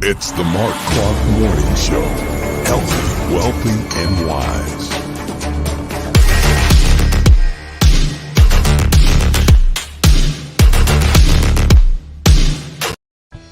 It's the Marc Clarke Morning Show. Healthy, wealthy, and wise.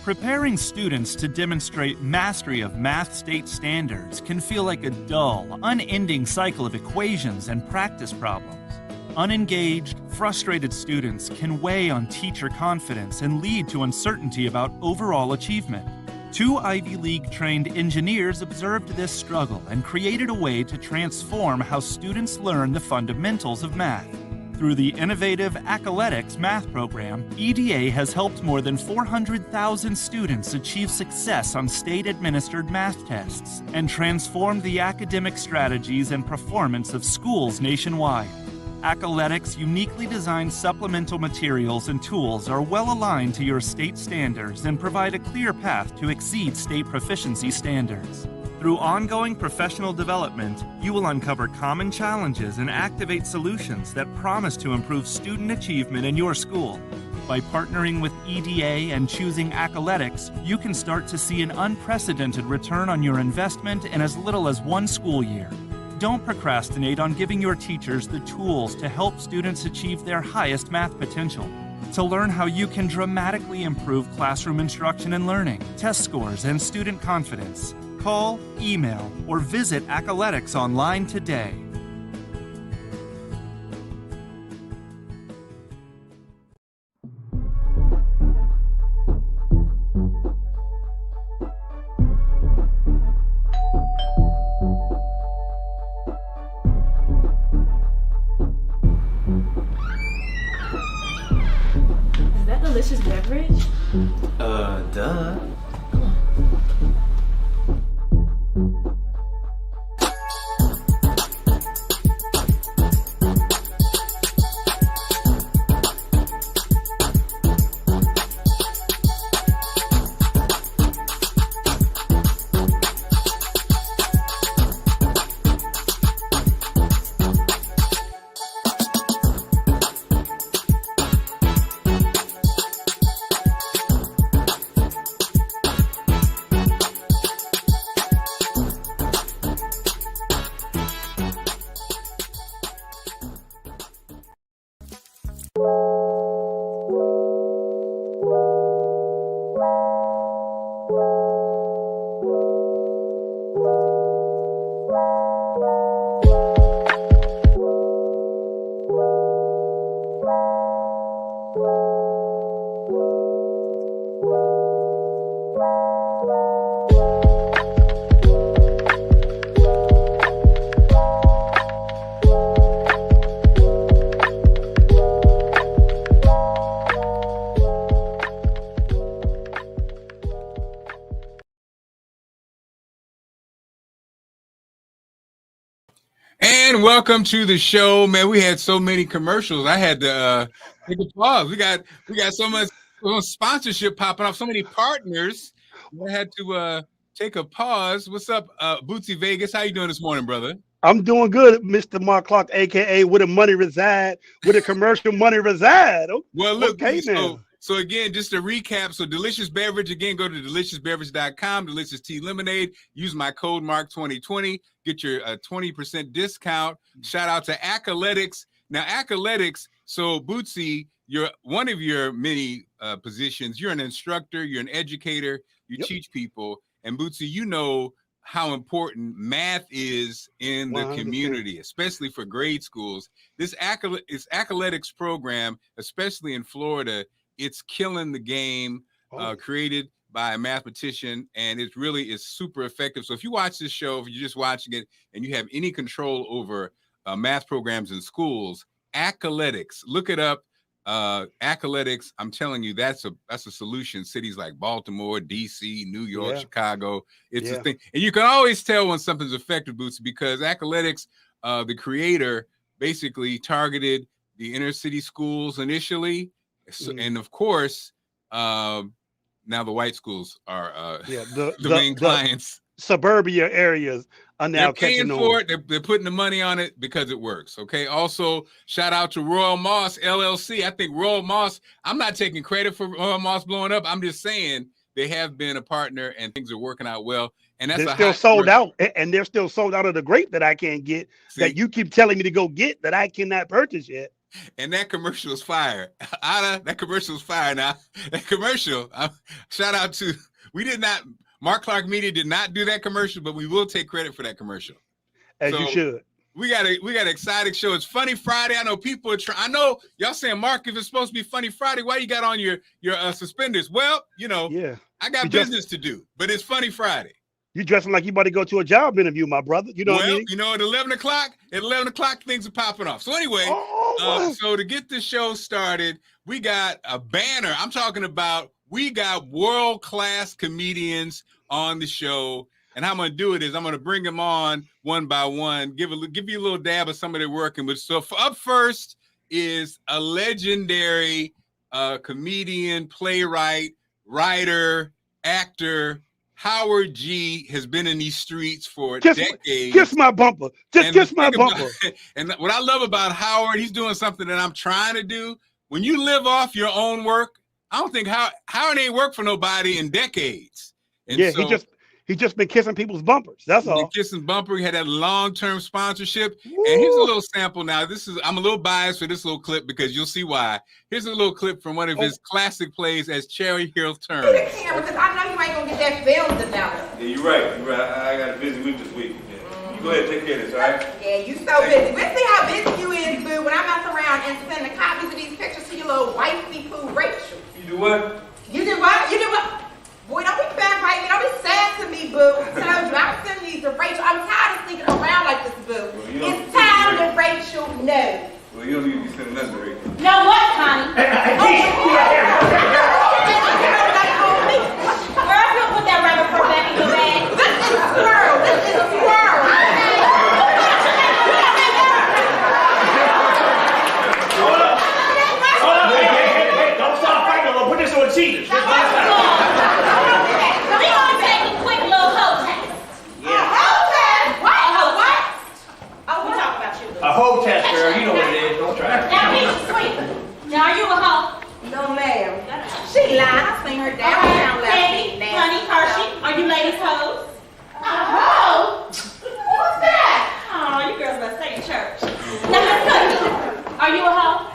Preparing students to demonstrate mastery of math state standards can feel like a dull, unending cycle of equations and practice problems. Unengaged, frustrated students can weigh on teacher confidence and lead to uncertainty about overall achievement. Two Ivy League-trained engineers observed this struggle and created a way to transform how students learn the fundamentals of math. Through the innovative Accoletics math program, EDA has helped more than 400,000 students achieve success on state-administered math tests and transformed the academic strategies and performance of schools nationwide. Accoletics' uniquely designed supplemental materials and tools are well aligned to your state standards and provide a clear path to exceed state proficiency standards. Through ongoing professional development, you will uncover common challenges and activate solutions that promise to improve student achievement in your school. By partnering with EDA and choosing Accoletics, you can start to see an unprecedented return on your investment in as little as one school year. Don't procrastinate on giving your teachers the tools to help students achieve their highest math potential. To learn how you can dramatically improve classroom instruction and learning, test scores, and student confidence, call, email, or visit Accoletics online today. Is that delicious beverage? Duh. And welcome to the show, man. We had so many commercials. I had to take a pause. We got so much sponsorship popping off, so many partners. I had to take a pause. What's up, Bootsy Vegas? How you doing this morning, brother? I'm doing good, Mr. Marc Clarke, aka where the money reside, where the commercial money reside. Well, look, okay, so again, just to recap, so Delicious Beverage, again, go to deliciousbeverage.com, Delicious Tea Lemonade, use my code MARC2020, get your 20% discount. Shout out to Accoletics. Now, Accoletics, so Bootsy, you're one of your many positions. You're an instructor, you're an educator, you teach people. And Bootsy, you know how important math is in the 100%. Community, especially for grade schools. This Accoletics program, especially in Florida, it's killing the game, created by a mathematician, and it really is super effective. So if you watch this show, if you're just watching it and you have any control over math programs in schools. Accoletics, look it up. Accoletics, I'm telling you, that's a solution. Cities like Baltimore, DC, New York, Chicago, it's a thing. And you can always tell when something's effective, Boots, because Accoletics, the creator, basically targeted the inner city schools initially, and of course, now the white schools are the main clients. Suburbia areas are now paying for it. They're putting the money on it because it works. Okay. Also, shout out to Royal Moss LLC. I think Royal Moss, I'm not taking credit for Royal Moss blowing up. I'm just saying they have been a partner and things are working out well. And that's they're still sold out, and they're still sold out of the grape that I can't get. See, that you keep telling me to go get that I cannot purchase yet. And that commercial is fire. That commercial is fire. Now that commercial, shout out to, Marc Clarke Media did not do that commercial, but we will take credit for that commercial. As you should. We got an exciting show. It's Funny Friday. I know people are trying. I know y'all saying, Mark, if it's supposed to be Funny Friday, why you got on your suspenders? Well, I got business to do, but it's Funny Friday. You dressing like you about to go to a job interview, my brother. You know what I mean? At 11 o'clock, things are popping off. So anyway, so to get the show started, we got a banner. I'm talking about, we got world-class comedians on the show. And how I'm going to do it is I'm going to bring them on one by one, give you a little dab of some of their working with. So up first is a legendary comedian, playwright, writer, actor. Howard G has been in these streets for decades. Kiss my bumper. Kiss my bumper. And what I love about Howard, he's doing something that I'm trying to do. When you live off your own work, I don't think Howard ain't worked for nobody in decades. And he just been kissing people's bumpers. That's all. Kissing bumper. He had that long-term sponsorship. Woo. And here's a little sample. Now, I'm a little biased for this little clip because you'll see why. Here's a little clip from one of his classic plays as Cherry Hill Turns. To the camera, because I know you ain't gonna get that film developed. Yeah, you're right. I got a busy week this week. Yeah. You go ahead and take care of this, all right? Yeah, you so busy. We'll see how busy you is, boo, when I mess around and send the copies of these pictures to your little wifey poo Rachel. You do what? You did what? You did what? Boy, don't be backbiting me. Don't be sad to me, boo. I told you, I'm sending these to Rachel. I'm tired of sneaking around like this, boo. Well, it's time to Rachel know. Well, you don't need to be sending nothing to Rachel. Know what, honey? Girl, you put that rubber fur back in your bag. This is a squirrel. This is a squirrel. Hey, don't stop fighting. I'm gonna put this on Jesus. A hoe test, girl. You know what it is. Don't try it. Now, he's sweet. Now, are you a hoe? No, ma'am. She lying. I seen her downtown last week. Honey, Hershey, are you ladies hoes? A hoe? What's that? Oh, you girls must stay in church. Now, Miss Cookie, are you a hoe?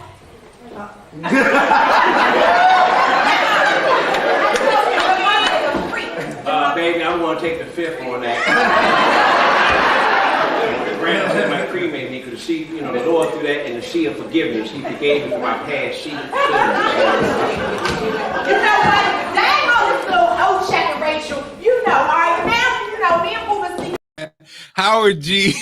Baby, I'm going to take the fifth on that. Randall said my cremate me because she, the Lord through that in the sea of forgiveness, he forgave me for my past. You know what? Dang on this little old check Rachel. All right, now, me and Boo was Howard G,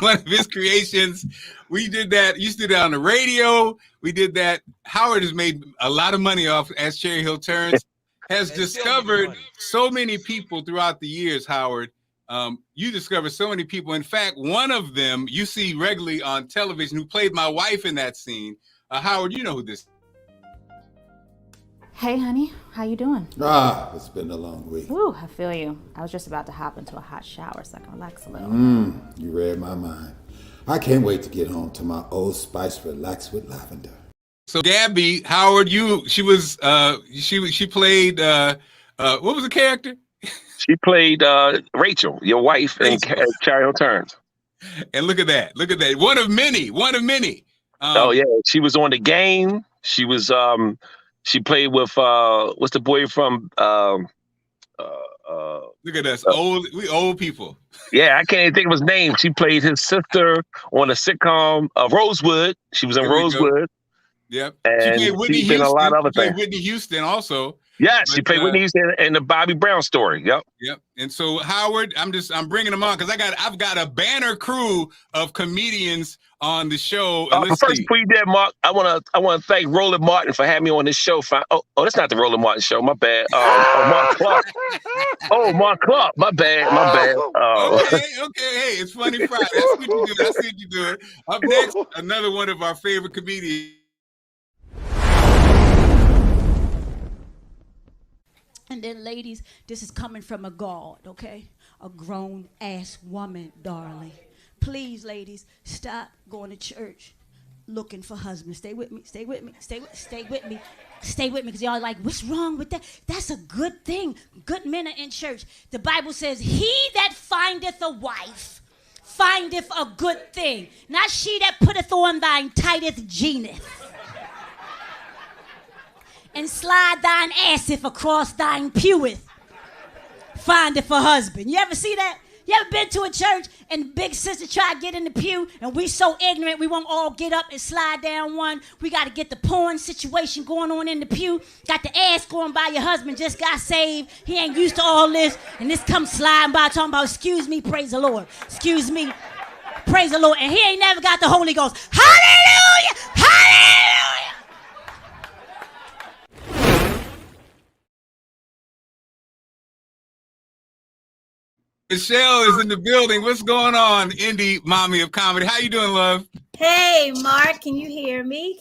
one of his creations. We did that. Used to do that on the radio. We did that. Howard has made a lot of money off as Cherry Hill Turns. Has discovered so many people throughout the years, Howard. You discovered so many people. In fact, one of them you see regularly on television who played my wife in that scene. Howard, you know who this is. Hey, honey. How you doing? It's been a long week. Ooh, I feel you. I was just about to hop into a hot shower so I can relax a little. You read my mind. I can't wait to get home to my Old Spice Relax with Lavender. So Gabby, Howard, she played what was the character? She played Rachel, your wife, in Cherry Hill Turns. And look at that. One of many. Oh yeah, she was on The Game. She was she played with what's the boy from look at us, we old people. Yeah, I can't even think of his name. She played his sister on a sitcom Rosewood. She was in Rosewood. Yep. And She played Whitney Houston. A lot of other things. Whitney Houston also. Yes, But, she played Whitney Houston in the Bobby Brown story. Yep. Yep. And so Howard, I'm bringing them on because I've got a banner crew of comedians on the show. And But first, before you did, Mark, I wanna thank Roland Martin for having me on this show. Oh, that's not the Roland Martin show. My bad. Marc Clarke. Oh, Marc Clarke. My bad. Okay. Hey, it's Funny Friday. I see what you doing. Up next, another one of our favorite comedians. And then, ladies, this is coming from a God, okay? A grown-ass woman, darling. Please, ladies, stop going to church looking for husbands. Stay with me, stay with me, stay with me, because y'all like, what's wrong with that? That's a good thing. Good men are in church. The Bible says, he that findeth a wife findeth a good thing. Not she that putteth on thine tightest jeaneth. And slide thine asseth across thine peweth. Findeth a husband. You ever see that? You ever been to a church and big sister try to get in the pew and we so ignorant we won't all get up and slide down one? We got to get the porn situation going on in the pew. Got the ass going by, your husband just got saved. He ain't used to all this. And this comes sliding by talking about, excuse me, praise the Lord. Excuse me, praise the Lord. And he ain't never got the Holy Ghost. Hallelujah! Hallelujah! Meshelle is in the building. What's going on, indie mommy of comedy? How you doing, love? Hey, Mark, can you hear me?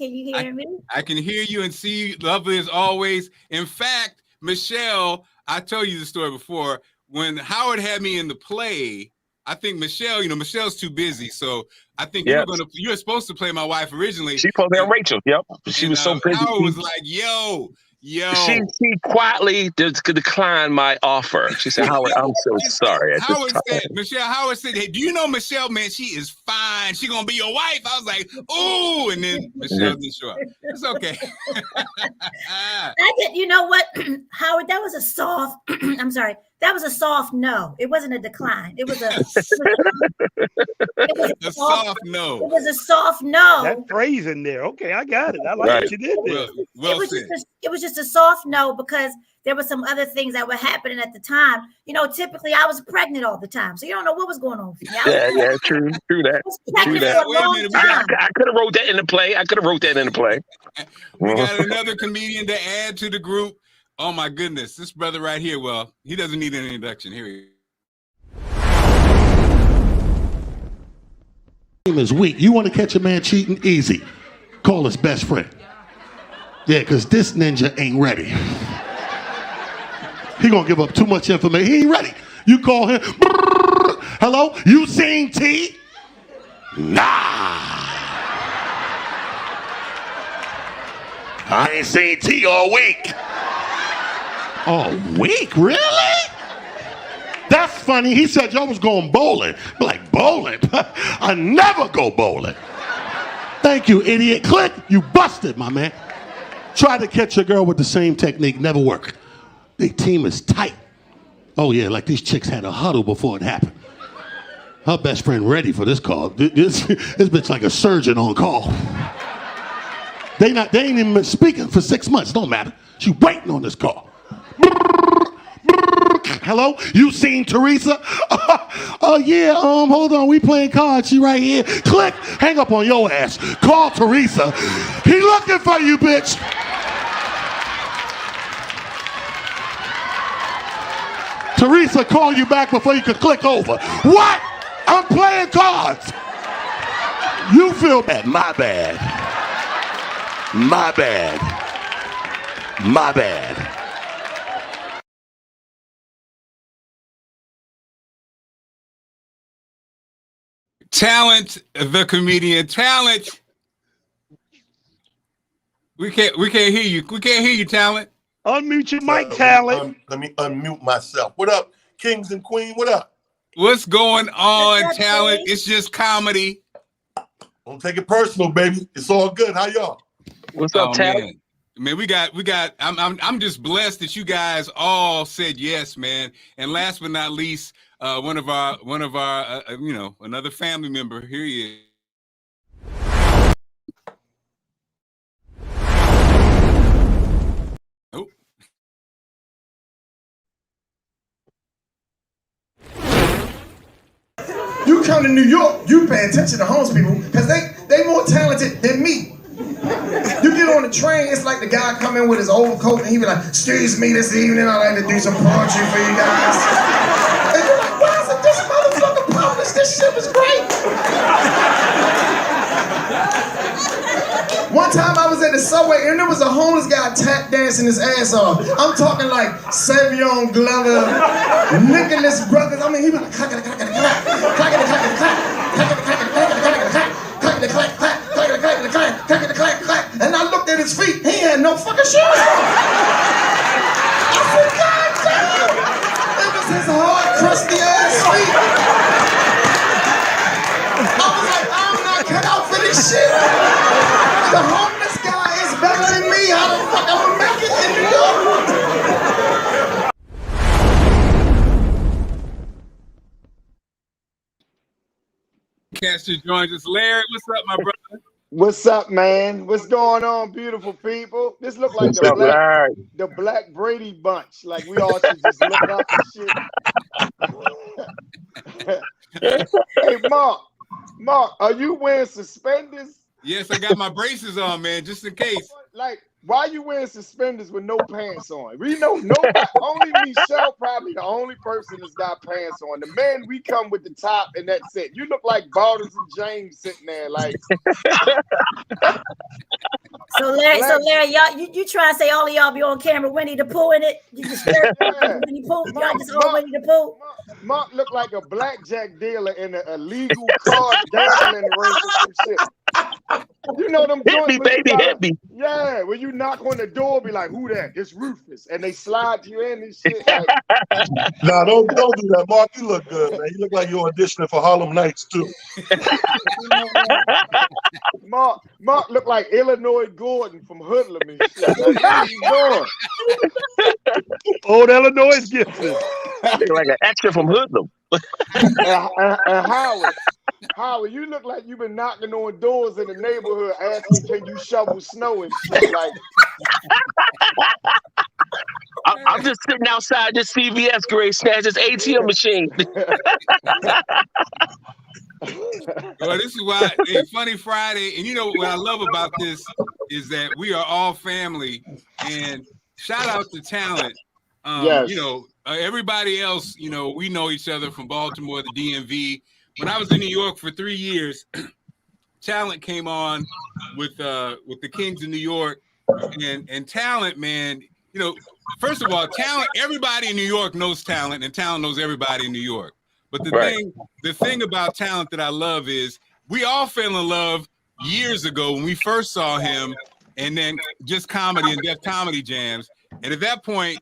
I can hear you and see you. Lovely as always. In fact, Meshelle, I told you the story before. When Howard had me in the play, I think Meshelle, Meshelle's too busy. So I think you were supposed to play my wife originally. She supposed to be Rachel. Yep. She was so busy. Howard was like, yo. She quietly declined my offer. She said, Howard, I'm so sorry. Howard said, hey, do you know Meshelle, man? She is fine. She gonna be your wife. I was like, ooh, and then Meshelle didn't show up. It's okay. You know what, Howard, that was a soft, I'm sorry. That was a soft no. It wasn't a decline. It was a soft no. It was a soft no. That phrase in there. Okay, I got it. I like what you did there. It was just a soft no because there were some other things that were happening at the time. Typically I was pregnant all the time, so you don't know what was going on. Yeah, true that. True that. I could have wrote that in the play. We got another comedian to add to the group. Oh my goodness, this brother right here, well, he doesn't need an introduction. Here he is. Game is weak. You want to catch a man cheating? Easy. Call his best friend. Yeah, because this ninja ain't ready. He gonna give up too much information. He ain't ready. You call him. Hello? You seen T? Nah. I ain't seen T all week. All week? Really? That's funny. He said y'all was going bowling. I'm like, bowling? I never go bowling. Thank you, idiot. Click. You busted, my man. Try to catch a girl with the same technique. Never work. The team is tight. Oh, yeah, like these chicks had a huddle before it happened. Her best friend ready for this call. This bitch like a surgeon on call. They ain't even been speaking for 6 months. Don't matter. She waiting on this call. Hello? You seen Teresa? Oh, yeah, hold on. We playing cards. She right here. Click. Hang up on your ass. Call Teresa. He looking for you, bitch. Teresa call you back before you could click over. What? I'm playing cards. You feel bad. My bad. My bad. My bad. Talent, the comedian. Talent. We can't hear you. We can't hear you, Talent. Unmute your mic, Talent. Let me unmute myself. What up, kings and queen? What up? What's going on, Talent? It's just comedy. Don't take it personal, baby. It's all good. How y'all? What's up, Talent? Man, we got. I'm just blessed that you guys all said yes, man. And last but not least, one of our, another family member. Here he is. come to New York, you pay attention to homeless people because they more talented than me. You get on the train, it's like the guy come in with his old coat and he be like, excuse me, this evening I'd like to do some poetry for you guys. And you're like, why is it this motherfucker published? This shit was great. One time I was at the subway and there was a homeless guy tap dancing his ass off. I'm talking like Savion Glover, Nicholas Brothers. I mean, he was like, clack, clack, clack, clack, clack, clack, clack, clack, clack, and I looked at his feet. He had no fucking shoes on. I said, God damn! It was his hard, crusty ass feet. I was like, I'm not cut out for this shit. The homeless guy is better than me. How the fuck I'm gonna make it in New York? Lancaster joins us. Larry, what's up, my brother? What's up, man? What's going on, beautiful people? This look like the Black Brady bunch. Like we all should just look up and shit. Hey, Mark, are you wearing suspenders? Yes, I got my braces on, man, just in case. Like, why you wearing suspenders with no pants on? We know nobody, only Meshelle probably the only person that's got pants on. The men, we come with the top and that's it. You look like Baldwin and James sitting there like. So Larry, y'all, you try to say all of y'all be on camera Winnie the Pooh in it? You just Winnie Pooh, y'all just all Winnie the Pooh. Mark looked like a blackjack dealer in an illegal card gambling ring or some shit. You know them hit me, baby, hit me. Yeah, when you knock on the door, be like, who that? It's Rufus. And they slide you in and shit. Like, No, don't do that, Mark. You look good, man. You look like you're auditioning for Harlem Nights, too. Mark looked like Illinois Gordon from Hoodlum and shit. Like, what you doing? Old Illinois is gifted. Like an extra from Hoodlum. And Howard, you look like you've been knocking on doors in the neighborhood asking, can you shovel snow and shit? Like, I'm just sitting outside this CVS grade snatch this ATM machine. Well, this is why Funny Friday, and you know what I love about this is that we are all family. And shout out to Talent. Yes. You know, everybody else, you know, we know each other from Baltimore, the DMV. When I was in New York for 3 years, Talent came on with the Kings of New York, and Talent, man, you know, first of all, Talent, everybody in New York knows Talent, and Talent knows everybody in New York. But the thing about Talent that I love is we all fell in love years ago when we first saw him, and then just comedy and Def Comedy Jams. And at that point,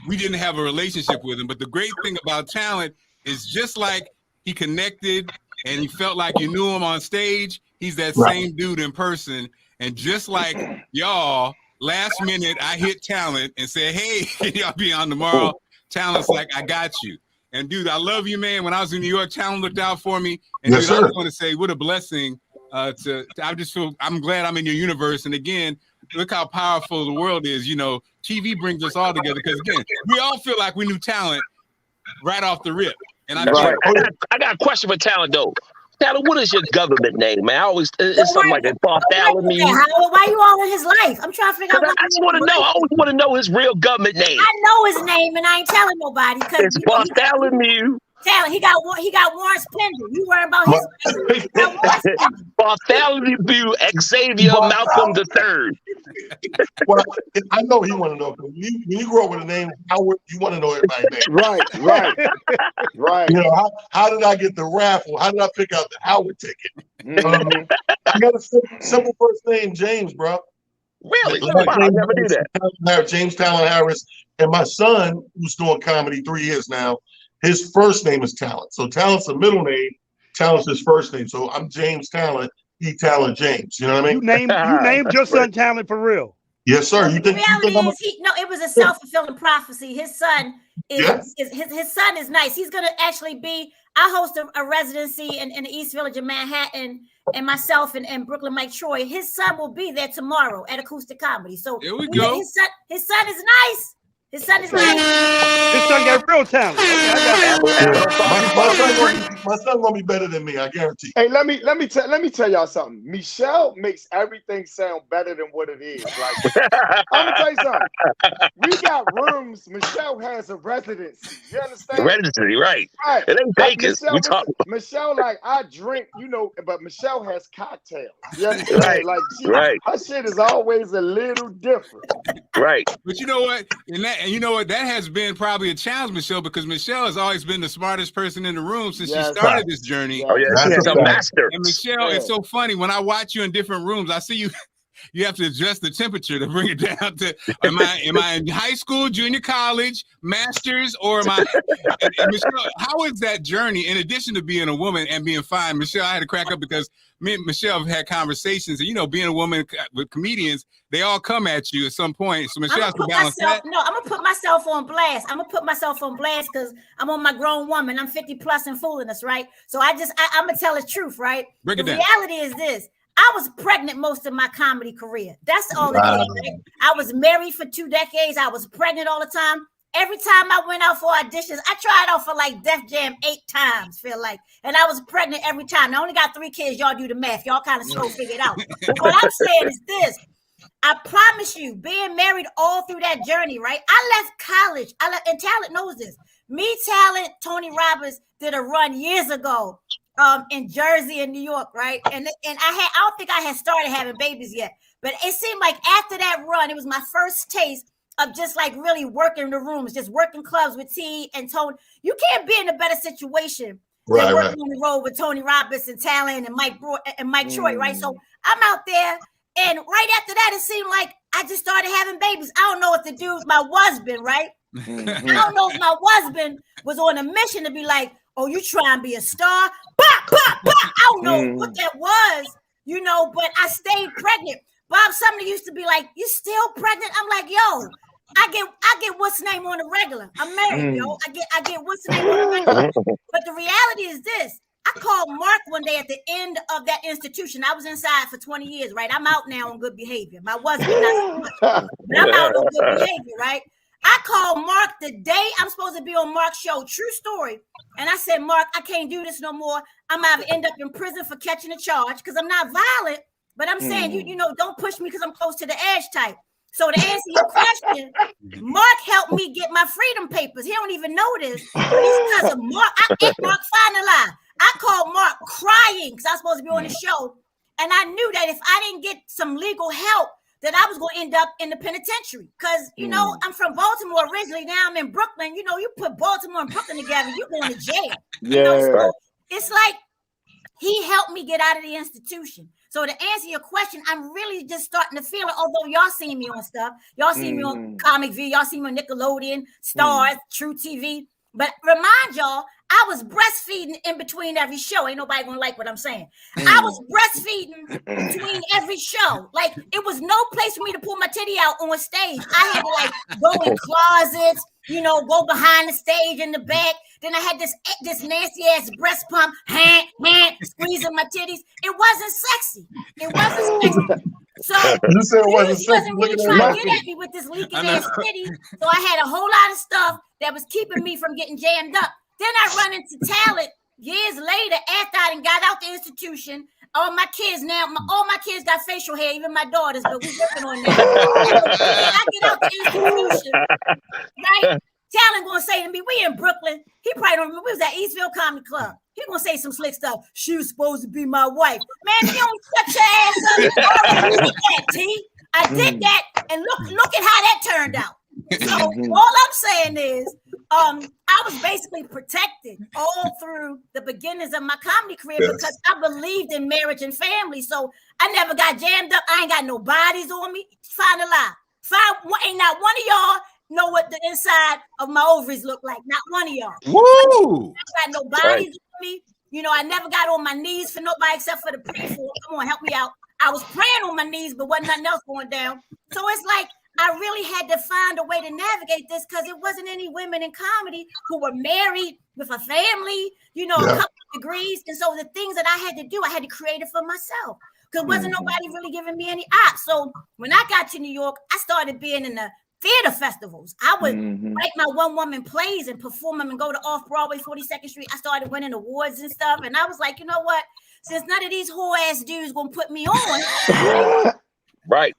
we didn't have a relationship with him. But the great thing about Talent is just like he connected and he felt like you knew him on stage, he's that same dude in person. And just like y'all, last minute, I hit Talent and said, hey, can y'all be on tomorrow? Talent's like, I got you. And dude, I love you, man. When I was in New York, Talent looked out for me. And dude, I just want to say what a blessing I just feel, I'm glad I'm in your universe. And again, look how powerful the world is. You know, TV brings us all together because again, we all feel like we knew Talent right off the rip. And I got a question for Talent though. Talent, what is your government name, man? I always it's something like that. Bartholomew. Why you all in his life? I'm trying to figure out. I just want to know. I always want to know his real government name. I know his name, and I ain't telling nobody. It's Bartholomew. Talent. He got Warren Spender. You worry about his name. Bartholomew Xavier Malcolm III. Well, I know he want to know. When you grow up with a name Howard, you want to know everybody's name. Right. You know, how did I get the raffle? How did I pick out the Howard ticket? I got a simple first name, James, bro. Really? I never knew that. James Talent Harris. And my son, who's doing comedy 3 years now, his first name is Talent. So Talent's a middle name. Talent's his first name. So I'm James Talent. He Talent James. You know what I mean? You named your son Talent for real. Yes, sir. The reality is, it was a self-fulfilling prophecy. His son his son is nice. He's gonna actually be. I host a residency in the East Village of Manhattan, and myself and Brooklyn Mike Troy. His son will be there tomorrow at Acoustic Comedy. So here we go. His son is nice. His son is nice. His son got real talent. gonna be better than me. I guarantee. Hey, let me tell y'all something. Meshelle makes everything sound better than what it is. Like, I'm gonna tell you something. We got rooms. Meshelle has a residency. You understand? Residency, right? Right. It ain't Vegas. We talk. Meshelle, like, I drink, but Meshelle has cocktails. You understand? Right. Like, Right. her shit is always a little different. Right. But you know what? And you know what? That has been probably a challenge, Meshelle, because Meshelle has always been the smartest person in the room since she started this journey. Oh yeah, she's a master. And Meshelle, it's so funny when I watch you in different rooms. I see you. You have to adjust the temperature to bring it down to. Am I in high school, junior college, masters, or am I? And Meshelle, how is that journey? In addition to being a woman and being fine, Meshelle, I had to crack up because me and Meshelle have had conversations, and being a woman with comedians, they all come at you at some point. So Meshelle has to balance that. No, I'm gonna put myself on blast. I'm gonna put myself on blast because I'm on my grown woman. I'm 50 plus and fooling us, right? So I'm gonna tell the truth, right? Break it down. The reality is this. I was pregnant most of my comedy career. That's all it is. Right? I was married for 2 decades. I was pregnant all the time. Every time I went out for auditions, I tried out for like Def Jam 8 times, feel like. And I was pregnant every time. I only got 3 kids. Y'all do the math. Y'all kind of slow figured out. But what I'm saying is this. I promise you, being married all through that journey, right? I left college. And Talent knows this. Me, Talent, Tony Roberts did a run years ago. In Jersey and New York, right? And I don't think I had started having babies yet, but it seemed like after that run, it was my first taste of just like really working the rooms, just working clubs with T and Tony. You can't be in a better situation than working on the road with Tony Roberts and Talent and Mike Troy, right? So I'm out there, and right after that, it seemed like I just started having babies. I don't know what to do with my husband, right? I don't know if my husband was on a mission to be like, oh, you try and be a star? I don't know what that was, but I stayed pregnant. Bob Sumner used to be like, you still pregnant? I'm like, yo, I get what's name on the regular. I'm married, yo. I get what's name on the regular. But the reality is this. I called Mark one day at the end of that institution. I was inside for 20 years, right? I'm out now on good behavior. My husband not so much, but I'm out on good behavior, right? I called Mark the day I'm supposed to be on Mark's show. True story. And I said, Mark, I can't do this no more. I'm going to end up in prison for catching a charge because I'm not violent. But I'm saying, you don't push me because I'm close to the edge type. So to answer your question, Mark helped me get my freedom papers. He don't even know this. But it's because of Mark. Mark, find a lie. I called Mark crying because I was supposed to be on the show. And I knew that if I didn't get some legal help, that I was going to end up in the penitentiary. Because, I'm from Baltimore originally. Now I'm in Brooklyn. You put Baltimore and Brooklyn together, you're going to jail. So it's like he helped me get out of the institution. So to answer your question, I'm really just starting to feel it. Although y'all seen me on stuff. Y'all seen me on Comic View. Y'all seen me on Nickelodeon, Stars, True TV. But remind y'all, I was breastfeeding in between every show. Ain't nobody gonna like what I'm saying. I was breastfeeding between every show. Like, it was no place for me to pull my titty out on stage. I had to like go in closets, go behind the stage in the back. Then I had this nasty ass breast pump, squeezing my titties. It wasn't sexy. It wasn't sexy. So you said it wasn't really trying to get at me with this leaking ass titty. So I had a whole lot of stuff that was keeping me from getting jammed up. Then I run into Talent years later after I got out the institution. All my kids got facial hair, even my daughters, but we're working on that. I get out the institution, right? Talent gonna say to me, we in Brooklyn. He probably don't remember. We was at Eastville Comedy Club. He gonna say some slick stuff. She was supposed to be my wife. Man, you don't shut your ass up. I did that, T. I did that, and look at how that turned out. So all I'm saying is, I was basically protected all through the beginnings of my comedy career because I believed in marriage and family. So I never got jammed up. I ain't got no bodies on me. Find a lie. Ain't not one of y'all know what the inside of my ovaries look like. Not one of y'all. Woo! I got no bodies on me. I never got on my knees for nobody except for the pre-form. Come on, help me out. I was praying on my knees, but wasn't nothing else going down. So it's like I really had to find a way to navigate this because it wasn't any women in comedy who were married with a family, a couple of degrees. And so the things that I had to do, I had to create it for myself because wasn't nobody really giving me any ops. So when I got to New York, I started being in the theater festivals. I would write my one-woman plays and perform them and go to Off-Broadway, 42nd Street. I started winning awards and stuff. And I was like, you know what? Since none of these whore-ass dudes gonna put me on. Right.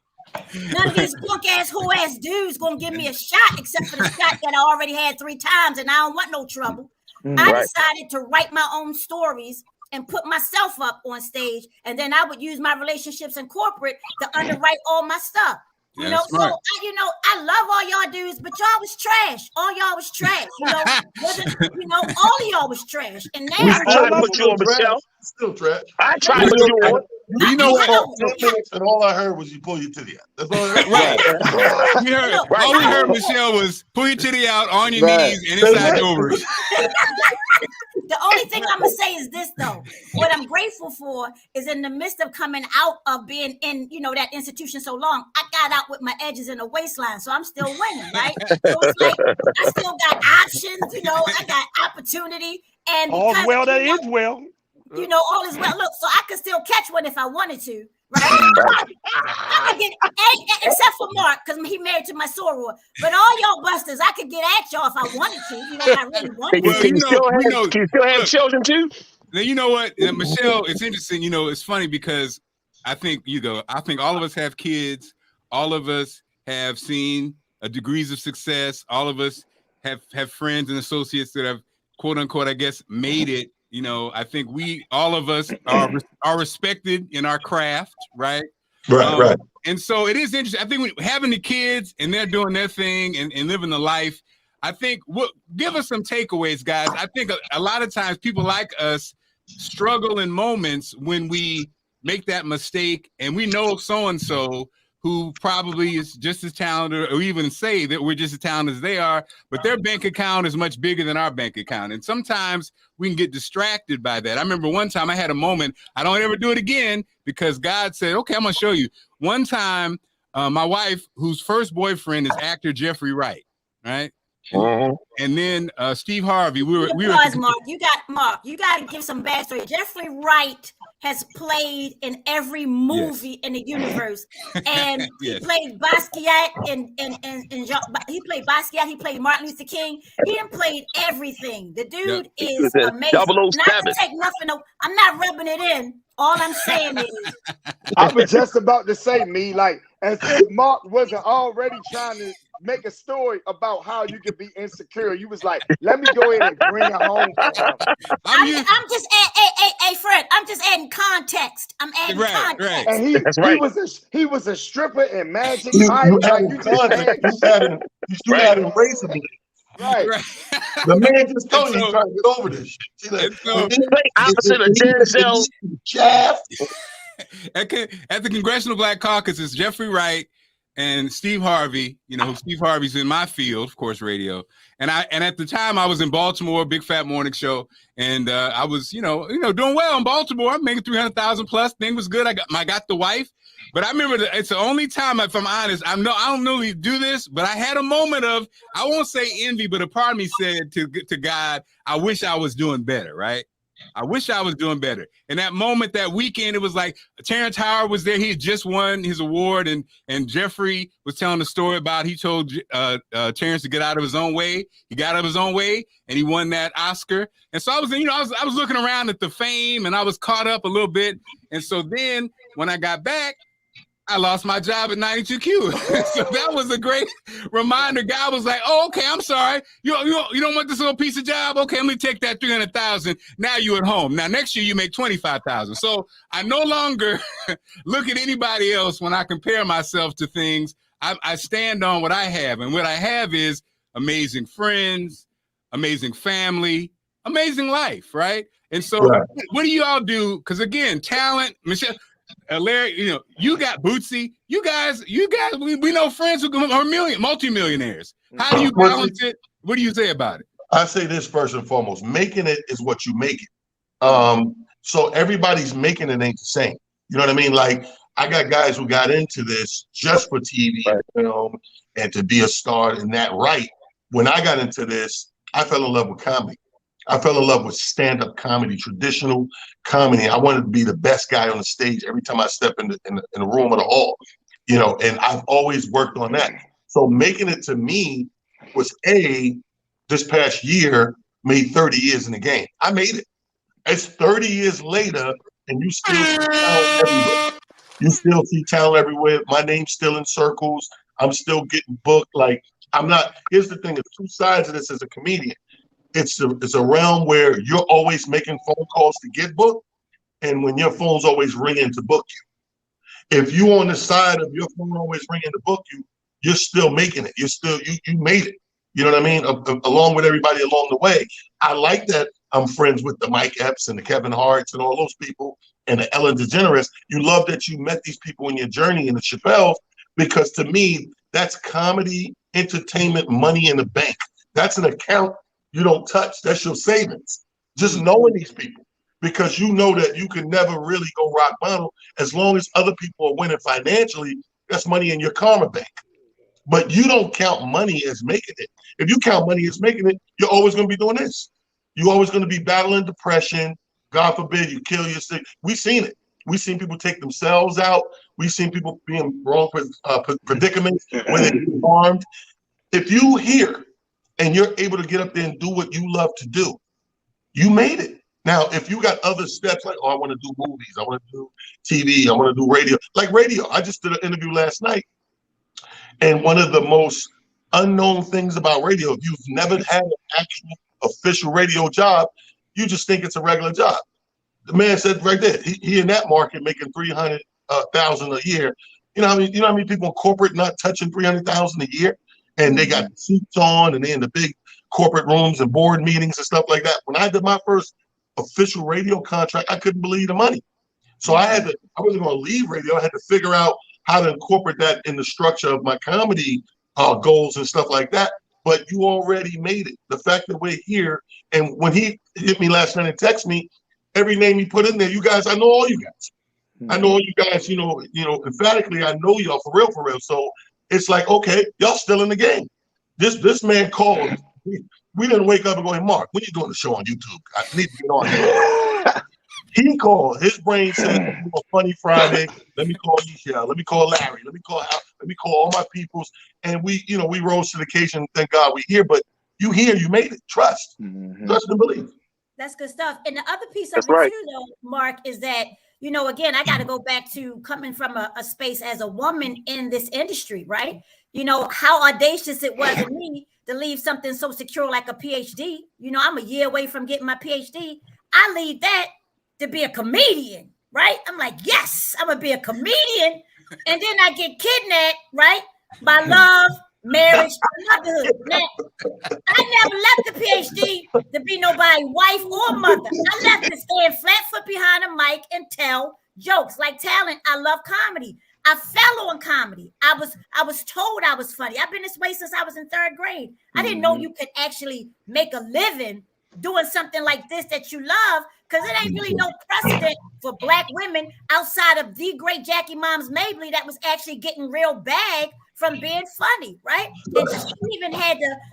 None of these punk-ass, whore-ass dudes gonna give me a shot except for the shot that I already had 3 times and I don't want no trouble. I decided to write my own stories and put myself up on stage. And then I would use my relationships in corporate to underwrite all my stuff. You know, so I love all y'all dudes, but y'all was trash. All y'all was trash. You know, all of y'all was trash. And now I tried to put you on, Meshelle. Still trash. I tried to put you on. You know what? And all I heard was you pull your titty out. That's all I heard. All we heard, Meshelle, was pull your titty out on your knees and inside the ovaries. The only thing I'm gonna say is this, though. What I'm grateful for is in the midst of coming out of being in, that institution so long, I got out with my edges in the waistline, so I'm still winning, right? So it's like I still got options, I got opportunity, and all's well that is well. All is well. Look, so I could still catch one if I wanted to, right? I could get, except for Mark, because he married to my soror. But all y'all busters, I could get at y'all if I wanted to. If I really wanted to. Can you still have children too? Now, you know what, Meshelle, it's interesting. It's funny because I think all of us have kids. All of us have seen degrees of success. All of us have friends and associates that have, quote unquote, I guess, made it. I think all of us are respected in our craft, right? Right. And so it is interesting. I think having the kids and they're doing their thing and living the life, I think give us some takeaways, guys. I think a lot of times people like us struggle in moments when we make that mistake and we know so-and-so who probably is just as talented, or even say that we're just as talented as they are, but their bank account is much bigger than our bank account. And sometimes we can get distracted by that. I remember one time I had a moment, I don't ever do it again, because God said, okay, I'm gonna show you. One time, my wife, whose first boyfriend is actor Jeffrey Wright, right? And then Steve Harvey, we were Mark, you got to give some backstory. Jeffrey Wright has played in every movie in the universe, and he played Basquiat he played Basquiat. He played Martin Luther King. He done played everything. The dude is amazing. 007. Not to take nothing. I'm not rubbing it in. All I'm saying is, I was just about to say, as if Mark wasn't already trying to make a story about how you could be insecure. You was like, let me go ahead and bring it home for him. I'm just Fred, I'm just adding context. I'm adding context. Right. And he was a stripper in Magic Mike. You still had embraceability. Right. The man just told you he's trying to get over this shit. Opposite of Denzel. At the Congressional Black Caucus, it's Jeffrey Wright and Steve Harvey. Steve Harvey's in my field, of course, radio. And at the time I was in Baltimore, Big Fat Morning Show, and I was, doing well in Baltimore. I'm making 300,000 plus. Thing was good. I got the wife. But I remember it's the only time, if I'm honest, I don't really do this, but I had a moment of, I won't say envy, but a part of me said to God, I wish I was doing better, right? I wish I was doing better. And that moment, that weekend, it was like Terrence Howard was there. He had just won his award, and Jeffrey was telling the story about he told Terrence to get out of his own way. He got out of his own way, and he won that Oscar. And so I was, I was looking around at the fame, and I was caught up a little bit. And so then when I got back, I lost my job at 92Q. So that was a great reminder. God was like, oh, okay, I'm sorry. You don't want this little piece of job? Okay, let me take that 300,000. Now you at home. Now next year you make 25,000. So I no longer look at anybody else when I compare myself to things. I stand on what I have. And what I have is amazing friends, amazing family, amazing life, right? And so what do you all do? Because again, talent, Meshelle, Larry, you got Bootsy. You guys, we know friends who are multimillionaires. How do you balance it? What do you say about it? I say this first and foremost: making it is what you make it. So everybody's making it ain't the same. You know what I mean? Like I got guys who got into this just for TV and film and to be a star in that. Right. When I got into this, I fell in love with comedy. I fell in love with stand-up comedy, traditional comedy. I wanted to be the best guy on the stage every time I step in the room or the hall, and I've always worked on that. So making it to me was this past year made 30 years in the game. I made it. It's 30 years later, and you still see talent everywhere. You still see talent everywhere. My name's still in circles. I'm still getting booked. Like, I'm not. Here's the thing: there's two sides of this as a comedian. It's a realm where you're always making phone calls to get booked, and when your phone's always ringing to book you. If you on the side of your phone always ringing to book you, you're still making it. You're still you made it. You know what I mean? Along with everybody along the way. I like that I'm friends with the Mike Epps and the Kevin Harts and all those people and the Ellen DeGeneres. You love that you met these people in your journey, and the Chappelles, because to me, that's comedy, entertainment, money in the bank. That's an account you don't touch. That's your savings. Just knowing these people, because you know that you can never really go rock bottom as long as other people are winning financially. That's money in your karma bank. But you don't count money as making it. If you count money as making it, you're always going to be doing this. You're always going to be battling depression. God forbid you kill yourself. We've seen it. We've seen people take themselves out. We've seen people be in wrong predicaments where they get harmed. If you hear and you're able to get up there and do what you love to do, you made it. Now, if you got other steps like, oh, I want to do movies, I want to do TV, I want to do radio. Like radio, I just did an interview last night. And one of the most unknown things about radio, if you've never had an actual official radio job, you just think it's a regular job. The man said right there, he in that market making $300,000 a year. You know how many people in corporate not touching $300,000 a year, and they got suits on, and they in the big corporate rooms and board meetings and stuff like that. When I did my first official radio contract, I couldn't believe the money. So I wasn't going to leave radio. I had to figure out how to incorporate that in the structure of my comedy goals and stuff like that. But you already made it. The fact that we're here, and when he hit me last night and texted me, every name he put in there, you guys, I know all you guys. I know all you guys, you know, emphatically, I know y'all for real. So it's like, okay, y'all still in the game. This man called. We didn't wake up and go, hey, Mark, when you doing the show on YouTube? I need to get on here. He called. His brain said, funny Friday. Let me call Meshelle. Let me call Larry. Let me call Al. Let me call all my peoples. And we rose to the occasion. Thank God we're here. But you here, you made it. Trust. Trust and believe. That's good stuff. And the other piece of it too, though, Mark, is that, again, I got to go back to coming from a space as a woman in this industry, right? How audacious it was in me to leave something so secure like a PhD. I'm a year away from getting my PhD. I leave that to be a comedian, right? I'm like, yes, I'm gonna be a comedian. And then I get kidnapped, right? By love, marriage, motherhood. Now, I never left the PhD to be nobody's wife or mother. I left to stand flat foot behind a mic and tell jokes. Like talent, I love comedy. I fell on comedy. I was told I was funny. I've been this way since I was in 3rd grade. I didn't know you could actually make a living doing something like this that you love, because it ain't really no precedent for Black women outside of the great Jackie Moms Mabley that was actually getting real bag from being funny, right? And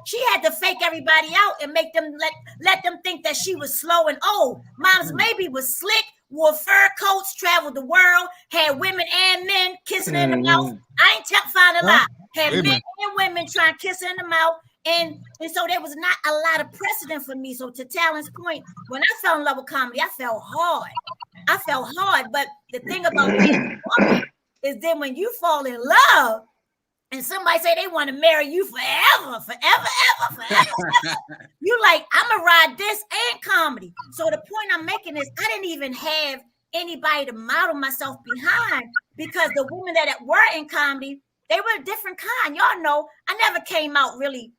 she had to fake everybody out and make them let them think that she was slow and old. Moms Mabley was slick, wore fur coats, traveled the world, had women and men kissing in the mouth. I ain't find a lie. Had men and women trying to kiss her in the mouth. And so there was not a lot of precedent for me. So to Talon's point, when I fell in love with comedy, I fell hard. But the thing about being a woman is then when you fall in love and somebody say they want to marry you forever, you like, I'm going to ride this and comedy. So the point I'm making is I didn't even have anybody to model myself behind, because the women that were in comedy, they were a different kind. Y'all know, I never came out really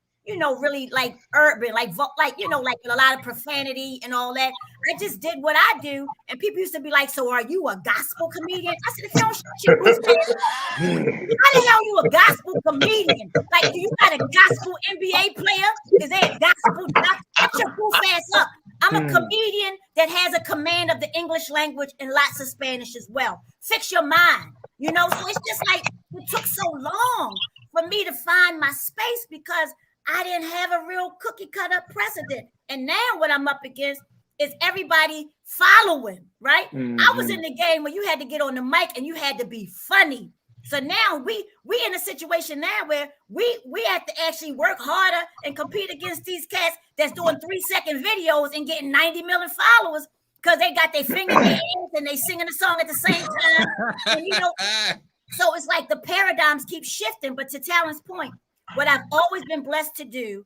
like urban, like a lot of profanity and all that. I just did what I do. And people used to be like, so are you a gospel comedian? I said, if you don't shut your goose ass, how the hell you a gospel comedian? Like, do you got a gospel NBA player? Is they a gospel? Shut your goof ass up. I'm a comedian that has a command of the English language and lots of Spanish as well. Fix your mind. So it's just like, it took so long for me to find my space because I didn't have a real cookie cut up precedent. And now what I'm up against is everybody following, right? I was in the game where you had to get on the mic and you had to be funny. So now we in a situation now where we have to actually work harder and compete against these cats that's doing 3-second videos and getting 90 million followers because they got their finger in their hands and they singing the song at the same time. And so it's like the paradigms keep shifting. But to Talon's point, what I've always been blessed to do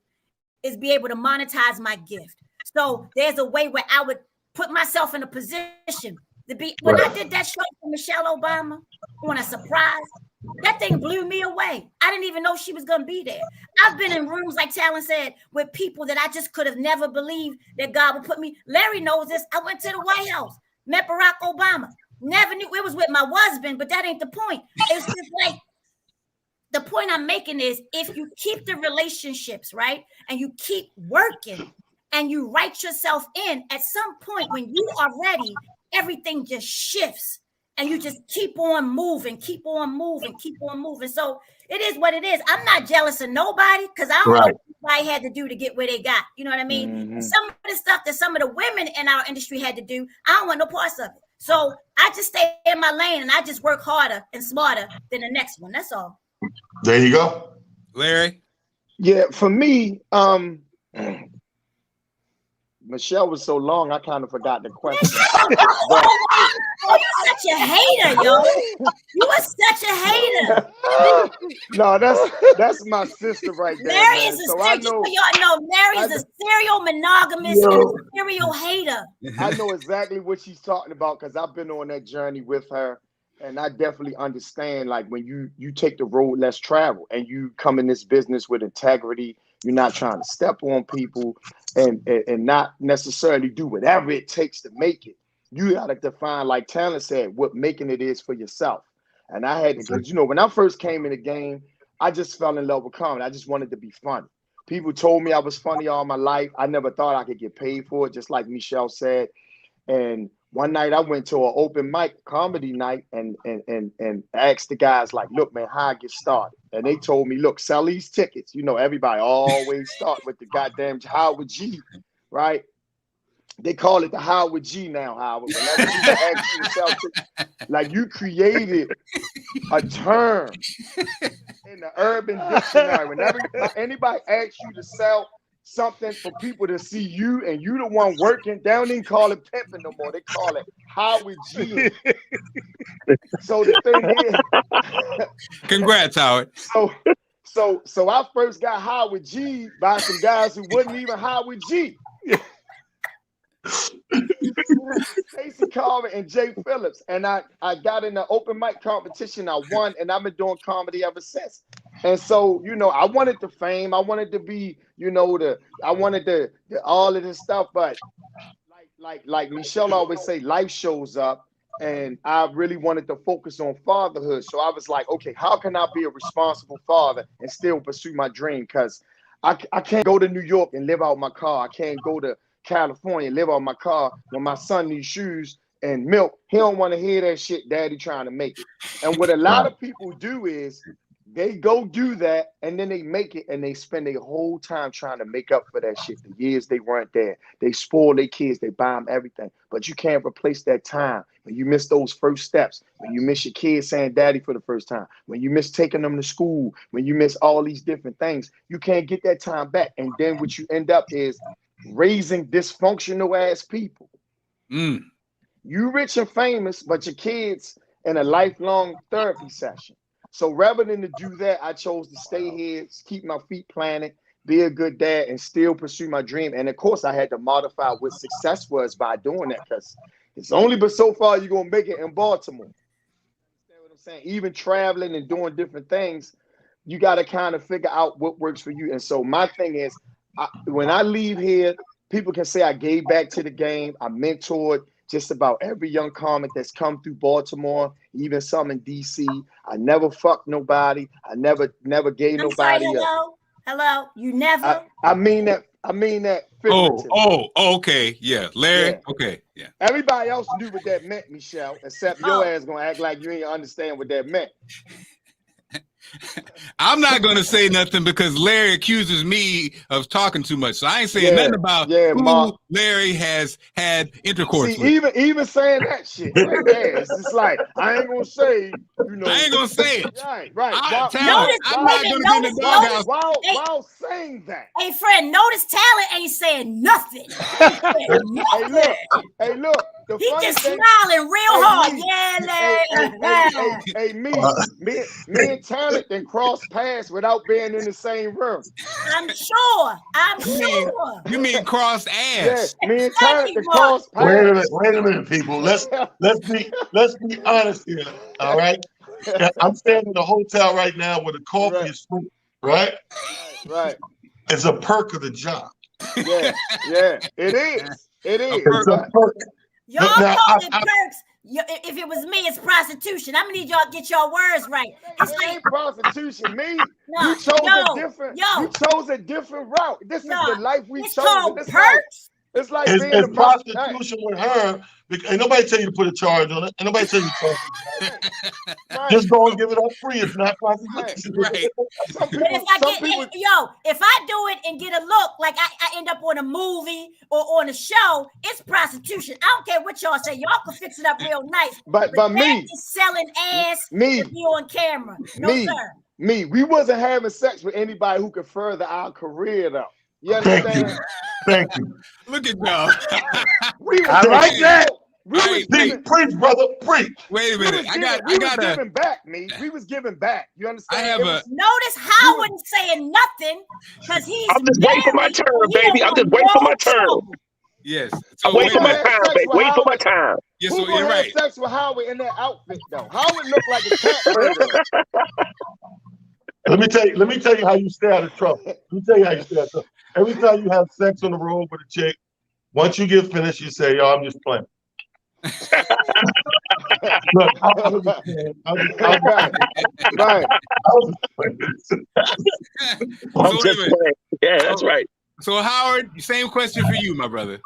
is be able to monetize my gift. So there's a way where I would put myself in a position to be. When I did that show for Meshelle Obama on a surprise, that thing blew me away. I didn't even know she was going to be there. I've been in rooms, like Talon said, with people that I just could have never believed that God would put me. Larry knows this. I went to the White House, met Barack Obama. Never knew it was with my husband, but that ain't the point. It's just like, the point I'm making is if you keep the relationships, right, and you keep working and you write yourself in, at some point when you are ready, everything just shifts and you just keep on moving, keep on moving, keep on moving. So it is what it is. I'm not jealous of nobody because I don't know what I had to do to get where they got. You know what I mean? Mm-hmm. Some of the stuff that some of the women in our industry had to do, I don't want no parts of it. So I just stay in my lane and I just work harder and smarter than the next one. That's all. There you go. Larry? Yeah, for me, Meshelle was so long, I kind of forgot the question. Oh, you're such a hater, yo. You are such a hater. No, that's my sister right there. Larry man. is a so y'all know Larry's a serial monogamous and a serial hater. I know exactly what she's talking about because I've been on that journey with her. And I definitely understand, like, when you take the road less traveled and you come in this business with integrity, you're not trying to step on people and not necessarily do whatever it takes to make it. You got to define, like Talon said, what making it is for yourself. And I had to, because, when I first came in the game, I just fell in love with comedy. I just wanted to be funny. People told me I was funny all my life. I never thought I could get paid for it, just like Meshelle said. And one night I went to an open mic comedy night and asked the guys, like, look, man, how I get started? And they told me, look, sell these tickets. Everybody always start with the goddamn Howard G, right? They call it the Howard G now, Howard. Whenever people ask you to sell tickets, like, you created a term in the Urban Dictionary. Whenever anybody asks you to sell something for people to see you and you the one working, they don't even call it pimping no more. They call it Howard G. So the thing is, congrats, Howard. So I first got Howard G by some guys who wasn't even Howard G. Stacey Carver and Jay Phillips, and I got in the open mic competition. I won, and I've been doing comedy ever since. And so, I wanted the fame. I wanted to be, I wanted the all of this stuff. But like Meshelle always say, life shows up, and I really wanted to focus on fatherhood. So I was like, okay, how can I be a responsible father and still pursue my dream? Because I can't go to New York and live out my car. I can't go to California, live on my car when my son needs shoes and milk. He don't want to hear that shit, daddy trying to make it. And what a lot of people do is they go do that and then they make it and they spend their whole time trying to make up for that shit. The years they weren't there. They spoil their kids, they buy them everything. But you can't replace that time when you miss those first steps, when you miss your kids saying daddy for the first time, when you miss taking them to school, when you miss all these different things. You can't get that time back. And then what you end up is raising dysfunctional ass people. You rich and famous, but your kids in a lifelong therapy session. So rather than to do that, I chose to stay here, keep my feet planted, be a good dad, and still pursue my dream. And of course, I had to modify what success was by doing that, because it's only but so far you're gonna make it in Baltimore. You understand what I'm saying? Even traveling and doing different things, you got to kind of figure out what works for you. And so my thing is, when I leave here, people can say I gave back to the game. I mentored just about every young comic that's come through Baltimore, even some in DC. I never fucked nobody. I never gave nobody. Hello. You never. I mean that. Oh, okay. Yeah. Larry. Yeah. Okay. Yeah. Everybody else knew what that meant, Meshelle, except your ass gonna act like you ain't understand what that meant. I'm not going to say nothing because Larry accuses me of talking too much. So I ain't saying nothing about who Mark. Larry has had intercourse with. Even saying that shit, like, it's just like, I ain't going to say, you know. I ain't going to say it. Right. I'm not going to get in the doghouse. While saying that. Hey, friend, notice Talent ain't saying nothing. Hey, look. He just smiling real hard. Me and Talent then cross paths without being in the same room. I'm sure. You mean cross ass? Yeah, me and Talent then cross paths. Wait a minute, people. Let's be honest here. All right. I'm staying in a hotel right now where the coffee is free. Right. It's a perk of the job. Yeah, it is. It's a perk. Y'all call it perks. If it was me, it's prostitution. I'm gonna need y'all to get your words right. It's like prostitution. You chose a different route. This is the life we chose. Called perks. It's like it's prostitution with her. Ain't nobody tell you to put a charge on it. Ain't nobody tell you to just go and give it up free. It's not prostitution. Right. But if I do it and get a look, like I end up on a movie or on a show, it's prostitution. I don't care what y'all say. Y'all can fix it up real nice. But me is selling ass to be on camera. No, sir. We wasn't having sex with anybody who could further our career though. You understand? Thank you. Look at y'all. I like that. Preach, brother, preach. Wait a minute. We was giving back, me. We was giving back. You understand? Notice Howard saying nothing because he's. I'm just waiting for my turn, baby. I'm just waiting for my turn. Yes. I'm waiting for my time, baby. Waiting for my time. Yes, Who so you're right. Have sex with Howard in that outfit though? Howard looked like a cat burglar. Let me tell you how you stay out of trouble. Every time you have sex on the road with a chick, once you get finished, you say, "Yo, I'm just playing." Look, I'm just playing. Right. Yeah, that's right. So Howard, same question for you, my brother.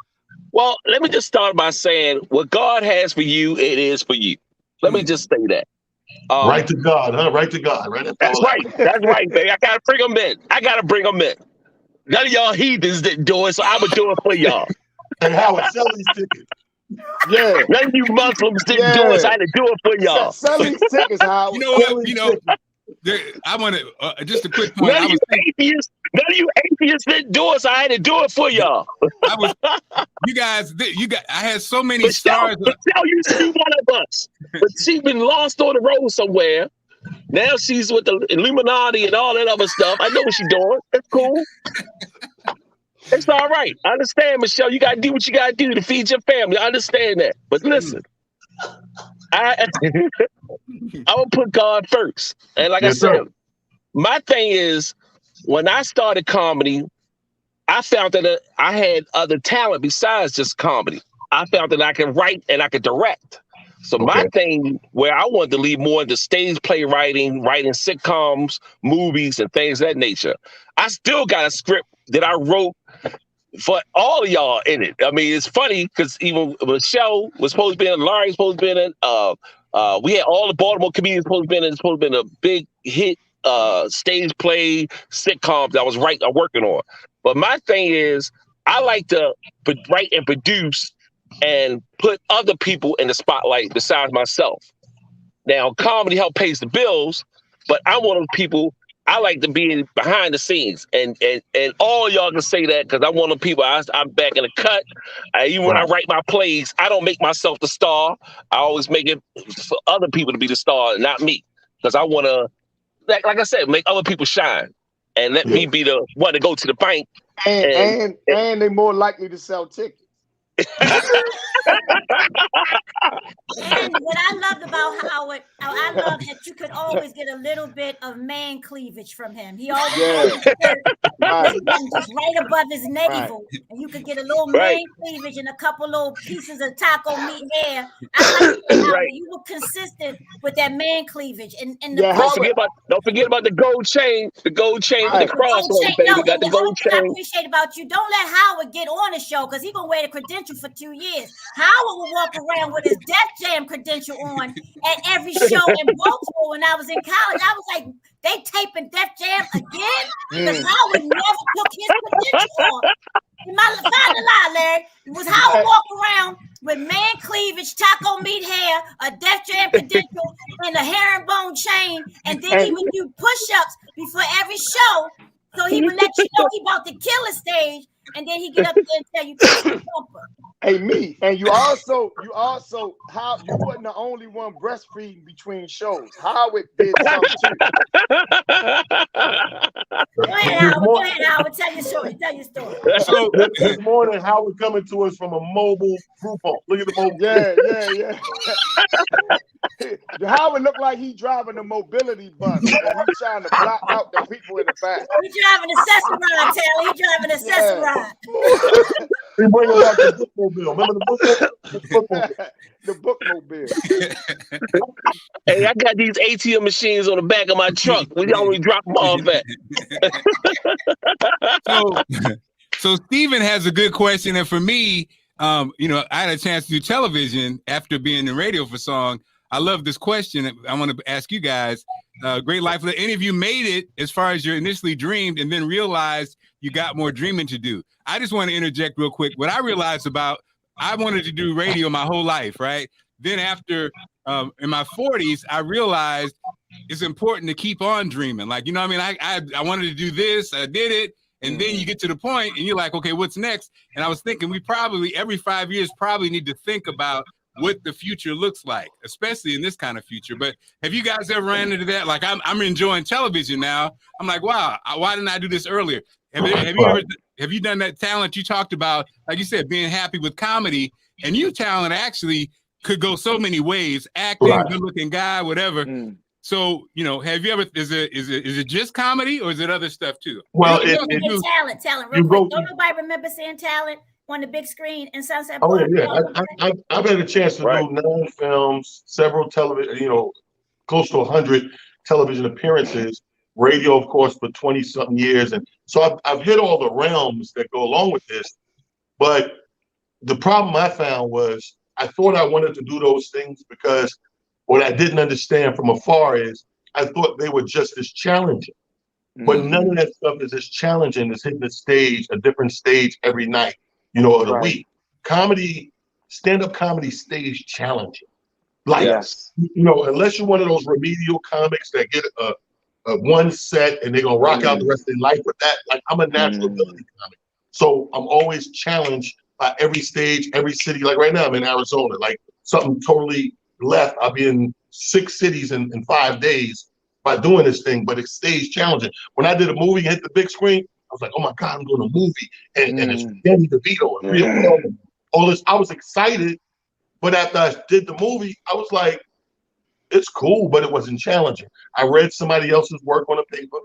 Well, let me just start by saying, what God has for you, it is for you. Let me just say that. Right to God, huh? Right to God, right? That's right, baby. I gotta bring them in. None of y'all heathens didn't do it, so I would do it for y'all. And Howard, sell these tickets. Yeah. None of you Muslims didn't do it, so I had to do it for y'all. Sell these tickets, Howard. You know what? I want to just a quick point. None of you atheists didn't do it, so I had to do it for y'all. I had so many stars. Meshelle used to be one of us, but she's been lost on the road somewhere. Now she's with the Illuminati and all that other stuff. I know what she's doing. It's cool. It's all right. I understand, Meshelle. You gotta do what you gotta do to feed your family. I understand that. But listen, I will put God first. And like I said, my thing is, when I started comedy, I found that I had other talent besides just comedy. I found that I could write and I could direct. So my thing, where I wanted to lead more into stage playwriting, writing sitcoms, movies, and things of that nature. I still got a script that I wrote for all of y'all in it. I mean, it's funny because even Meshelle was supposed to be in, Larry was supposed to be in it. We had all the Baltimore comedians supposed to be in it. It's supposed to be a big hit stage play sitcoms that I was working on. But my thing is, I like to write and produce and put other people in the spotlight besides myself. Now, comedy help pays the bills, but I'm one of the people. I like to be behind the scenes, and all y'all can say that because I'm one of the people. I'm back in the cut. Even when I write my plays, I don't make myself the star. I always make it for other people to be the star, not me, because I want to, like I said, make other people shine, and let me be the one to go to the bank. And they're more likely to sell tickets. And what I loved about Howard, I love that you could always get a little bit of man cleavage from him. He always just right above his navel, and you could get a little man cleavage and a couple little pieces of taco meat there. I like you were consistent with that man cleavage, and don't forget about the gold chain, with the cross on it, baby. Got the gold chain. I appreciate about you. Don't let Howard get on the show because he's gonna wear the credentials credential for 2 years. Howard would walk around with his Def Jam credential on at every show in Baltimore when I was in college. I was like, they taping Def Jam again? Because Howard never took his credential off. Find the lie, Larry. Was Howard walk around with man cleavage, taco meat hair, a Def Jam credential, and a herringbone chain, and then he would do push-ups before every show, so he would let you know he about to kill a stage, and then he get up there and tell you push the bumper. Hey, me, and you also, how you wasn't the only one breastfeeding between shows. Howard did something too. Go ahead, Howard. Tell your story. So this morning, Howard coming to us from a mobile group home. Look at the mobile. Yeah. Howard looked like he driving a mobility bus. And he's trying to block out the people in the back. He driving a Cesaride, Taylor. He driving a Cesaride. We bring back the bookmobile. Remember the bookmobile? The bookmobile. Hey, I got these ATM machines on the back of my truck. We only drop them off at. So Stephen has a good question, and for me, I had a chance to do television after being in radio for song. I love this question. I want to ask you guys. Great life. Any of you made it as far as you initially dreamed, and then realized you got more dreaming to do? I just want to interject real quick. What I realized I wanted to do radio my whole life, right? Then after in my 40s, I realized it's important to keep on dreaming. Like, I wanted to do this, I did it, and then you get to the point and you're like, okay, what's next? And I was thinking we probably every 5 years probably need to think about what the future looks like, especially in this kind of future. But have you guys ever ran into that? Like, I'm enjoying television now. I'm like, wow, why didn't I do this earlier? Have you done that talent you talked about? Like you said, being happy with comedy, and you talent actually could go so many ways, acting, good looking guy, whatever. So, have you ever, is it just comedy or is it other stuff too? Well, talent. Real quick. Don't nobody remember seeing talent on the big screen in Sunset Boulevard? Yeah. I've had a chance to do 9 films, several television, close to 100 television appearances, radio, of course, for 20-something years. And so I've hit all the realms that go along with this. But the problem I found was I thought I wanted to do those things because what I didn't understand from afar is I thought they were just as challenging. But none of that stuff is as challenging as hitting the stage, a different stage every night, of the week. Comedy, stand-up comedy stays challenging. Like, unless you're one of those remedial comics that get a one set and they're going to rock out the rest of their life with that. Like, I'm a natural ability comic. So I'm always challenged by every stage, every city. Like right now, I'm in Arizona. Like, something totally left. I'll be in 6 cities in 5 days by doing this thing, but it stays challenging. When I did a movie and hit the big screen, I was like, oh my God, I'm doing a movie. And it's Danny DeVito and Rio all this. I was excited, but after I did the movie, I was like, it's cool, but it wasn't challenging. I read somebody else's work on a paper.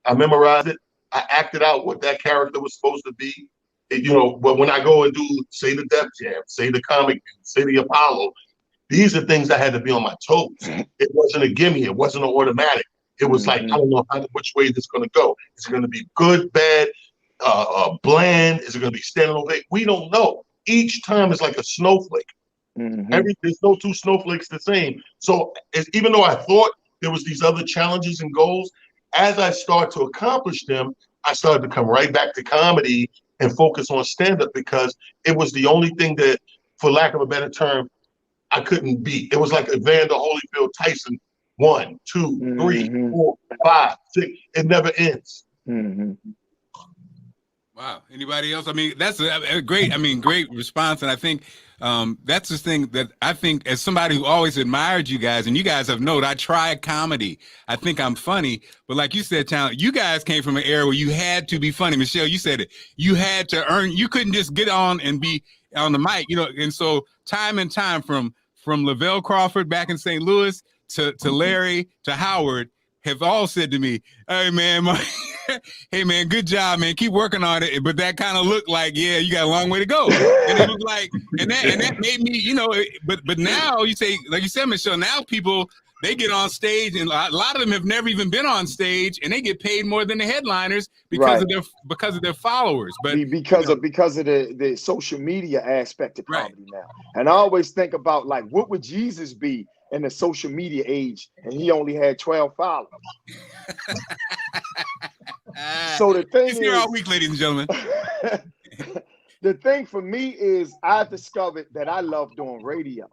I memorized it. I acted out what that character was supposed to be. But when I go and do, say, the Def Jam, say the comic, say the Apollo, these are things that had to be on my toes. It wasn't a gimme. It wasn't an automatic. It was like, I don't know which way this is going to go. Is it going to be good, bad, bland? Is it going to be standing ovation? We don't know. Each time is like a snowflake. There's no 2 snowflakes the same. So even though I thought there was these other challenges and goals, as I start to accomplish them, I started to come right back to comedy and focus on stand-up because it was the only thing that, for lack of a better term, I couldn't beat. It was like Evander Holyfield Tyson, 1, 2, 3, 4, 5, 6. It never ends. Wow. Anybody else? I mean, that's a great response. And I think that's the thing that I think, as somebody who always admired you guys, and you guys have known, I tried comedy. I think I'm funny, but like you said, talent, you guys came from an era where you had to be funny. Meshelle, you said it. You had to earn. You couldn't just get on and be on the mic, And so time and time from Lavelle Crawford back in St. Louis to Larry to Howard have all said to me, "Hey man, hey man, good job, man. Keep working on it." But that kind of looked like, yeah, you got a long way to go. And it was like, and that made me, But now you say, like you said, Meshelle, now people they get on stage, and a lot of them have never even been on stage, and they get paid more than the headliners because of their followers. But because of the social media aspect of comedy now. And I always think about, like, what would Jesus be in the social media age, and he only had 12 followers? So the thing is, here all week, ladies and gentlemen. The thing for me is I discovered that I love doing radio.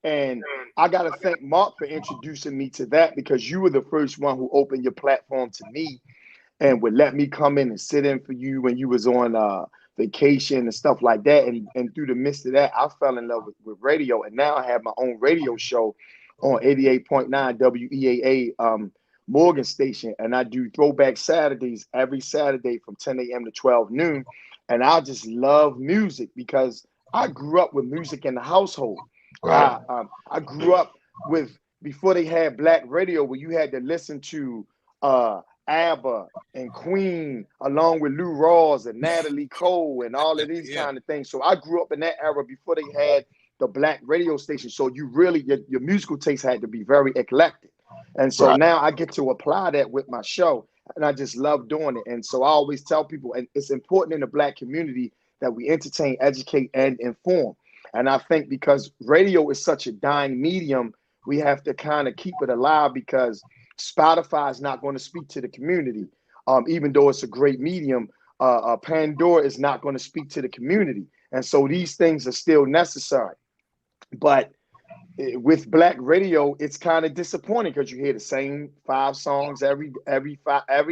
And I got to thank Mark for introducing me to that, because you were the first one who opened your platform to me and would let me come in and sit in for you when you was on vacation and stuff like that. And through the midst of that, I fell in love with radio. And now I have my own radio show on 88.9 WEAA Morgan Station. And I do Throwback Saturdays every Saturday from 10 a.m. to 12 noon. And I just love music because I grew up with music in the household. Right. I grew up with, before they had black radio, where you had to listen to ABBA and Queen, along with Lou Rawls and Natalie Cole and all of these kind of things. So I grew up in that era before they had the black radio station. So you really, your musical taste had to be very eclectic. And so now I get to apply that with my show, and I just love doing it. And so I always tell people, and it's important in the black community that we entertain, educate, and inform. And I think because radio is such a dying medium, we have to kind of keep it alive, because Spotify is not going to speak to the community. Even though it's a great medium, Pandora is not going to speak to the community. And so these things are still necessary. But with black radio, it's kind of disappointing, because you hear the same 5 songs every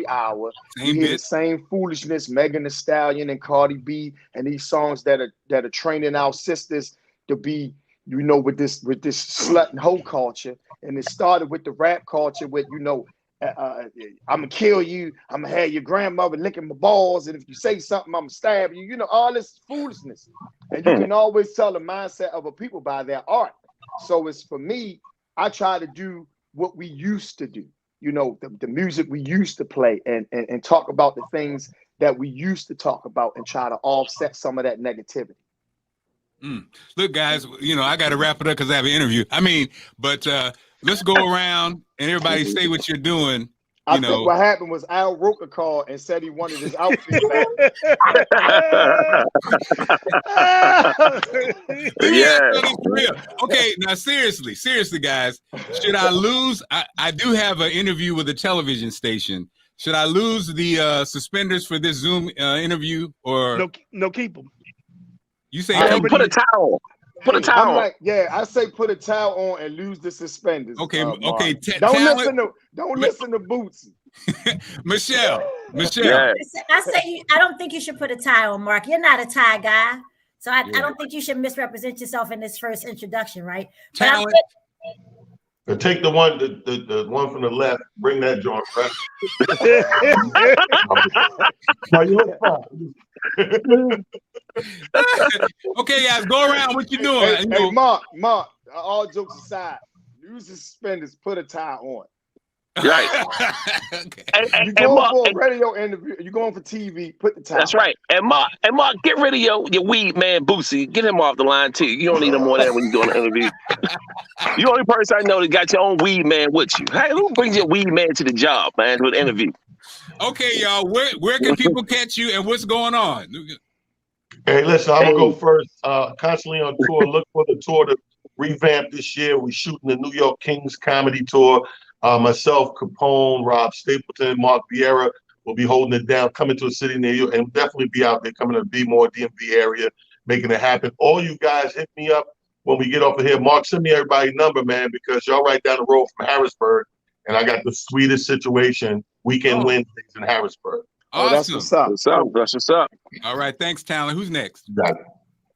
hour. You hear the same foolishness, Megan Thee Stallion and Cardi B, and these songs that are training our sisters to be, you know, with this slut and hoe culture. And it started with the rap culture, with, you know, I'm gonna kill you, I'm gonna have your grandmother licking my balls, and if you say something, I'm gonna stab you. You know, all this foolishness. And you can always tell the mindset of a people by their art. So it's, for me, I try to do what we used to do, you know, the music we used to play, and talk about the things that we used to talk about, and try to offset some of that negativity. Look, guys, you know, I got to wrap it up because I have an interview. I mean, but let's go around and everybody say what you're doing. I think what happened was Al Roker called and said he wanted his outfit back. Okay, now seriously, guys, should I lose? I do have an interview with a television station. Should I lose the suspenders for this Zoom interview, or no? Keep them. You say put a towel. Put a towel on. Like, I say put a towel on and lose the suspenders. Okay, Don't listen to Bootsy. Meshelle. Yeah. I don't think you should put a tie on, Mark. You're not a tie guy, so I don't think you should misrepresent yourself in this first introduction, right? Talent. But take the one from the left. Bring that joint, right? No, you look fine. Okay, guys, go around. What you doing? Hey, Mark, all jokes aside, use the suspenders, put a tie on. Right. You're going for a radio interview, you're going for TV, put the tie on. That's right. And Mark, get rid of your weed man Boosie. Get him off the line too. You don't need him more than when you're doing an interview. You're the only person I know that got your own weed man with you. Hey, who brings your weed man to the job, man, to an interview? Okay, y'all, where can people catch you and what's going on? Hey, listen, I'm gonna go first. Constantly on tour. Look for the tour to revamp this year. We're shooting the New York Kings comedy tour. Myself, Capone, Rob Stapleton, Mark Vieira will be holding it down, coming to a city near you, and definitely be out there, coming to the more DMV area, making it happen. All you guys, hit me up when we get off of here. Mark, send me everybody's number, man, because y'all right down the road from Harrisburg, and I got the sweetest situation weekend Wednesdays in Harrisburg. Awesome. That's what's up. That's what's up. All right, thanks, Talent. Who's next?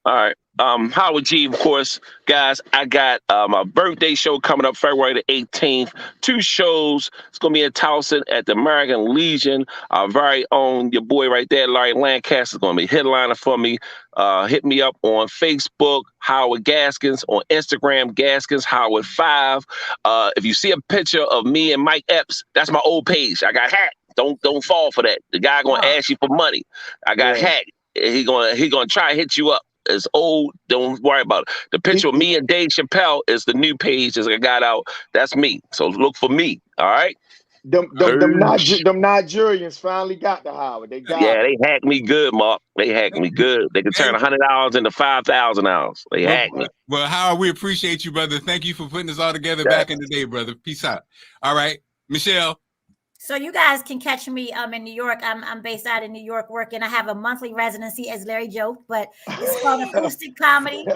All right. Howard G, of course, guys. I got my birthday show coming up February the 18th. 2 shows. It's gonna be in Towson at the American Legion. Our very own, your boy right there, Larry Lancaster, is gonna be headliner for me. Hit me up on Facebook, Howard Gaskins, on Instagram, Gaskins Howard 5. If you see a picture of me and Mike Epps, that's my old page. I got hacked. Don't fall for that. The guy gonna ask you for money. I got hacked. He gonna try to hit you up. is old. Don't worry about it. The picture of me and Dave Chappelle is the new page that I got out. That's me. So look for me. All right. Them Nigerians finally got to Howard. They got Yeah, they hacked me good, Mark. They hacked me good. They could turn $100 into $5,000. They hacked me. Well, Howard, we appreciate you, brother. Thank you for putting this all together back in the day, brother. Peace out. All right, Meshelle. So you guys can catch me in New York. I'm based out in New York working. I have a monthly residency, as Larry joked, but it's called Acoustic Comedy.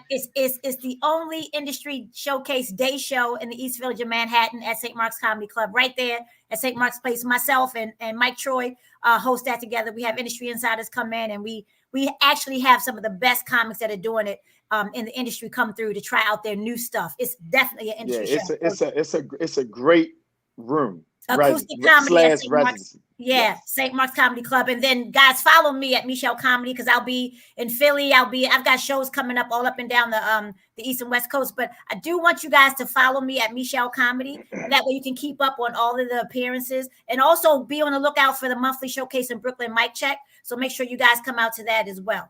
It's the only industry showcase day show in the East Village of Manhattan at St. Mark's Comedy Club, right there at St. Mark's Place. Myself and Mike Troy host that together. We have industry insiders come in, and we actually have some of the best comics that are doing it in the industry come through to try out their new stuff. It's definitely an industry show. It's a great room. Acoustic comedy at St. Mark's, residency. St. Mark's Comedy Club. And then guys, follow me at Meshelle Comedy because I'll be in Philly. I've got shows coming up all up and down the East and West Coast. But I do want you guys to follow me at Meshelle Comedy. And that way you can keep up on all of the appearances and also be on the lookout for the monthly showcase in Brooklyn, Mic Check. So make sure you guys come out to that as well.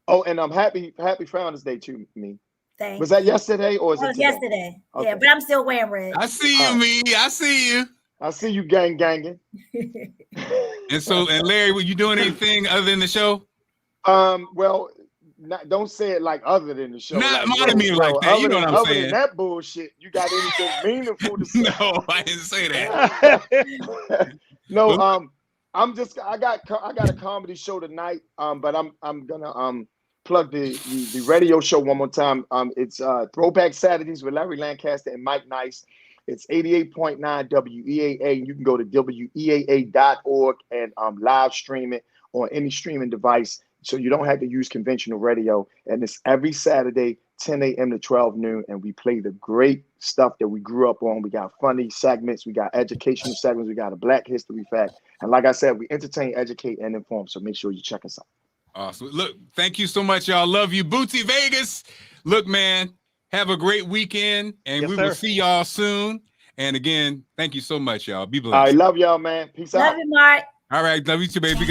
Oh, and I'm happy Founders Day too, me. Thanks. Was that yesterday or is it today? Yesterday? Okay. Yeah, but I'm still wearing red. I see you, me. I see you. I see you ganging. And Larry, were you doing anything other than the show? Well, don't say it like other than the show. Not me like that. You know what I'm saying? Other than that bullshit, you got anything meaningful to say? No, I didn't say that. No, I got a comedy show tonight. But I'm gonna plug the radio show one more time. It's Throwback Saturdays with Larry Lancaster and Mike Nice. It's 88.9 WEAA. You can go to WEAA.org and live stream it on any streaming device. So you don't have to use conventional radio. And it's every Saturday, 10 a.m. to 12 noon. And we play the great stuff that we grew up on. We got funny segments. We got educational segments. We got a Black History Fact. And like I said, we entertain, educate, and inform. So make sure you check us out. Awesome. Look, thank you so much, y'all. Love you. Bootsy Vegas. Look, man. Have a great weekend, and we will see y'all soon. And again, thank you so much, y'all. Be blessed. I love y'all, man. Peace out. Love you, Mark. All right. Love you too, baby.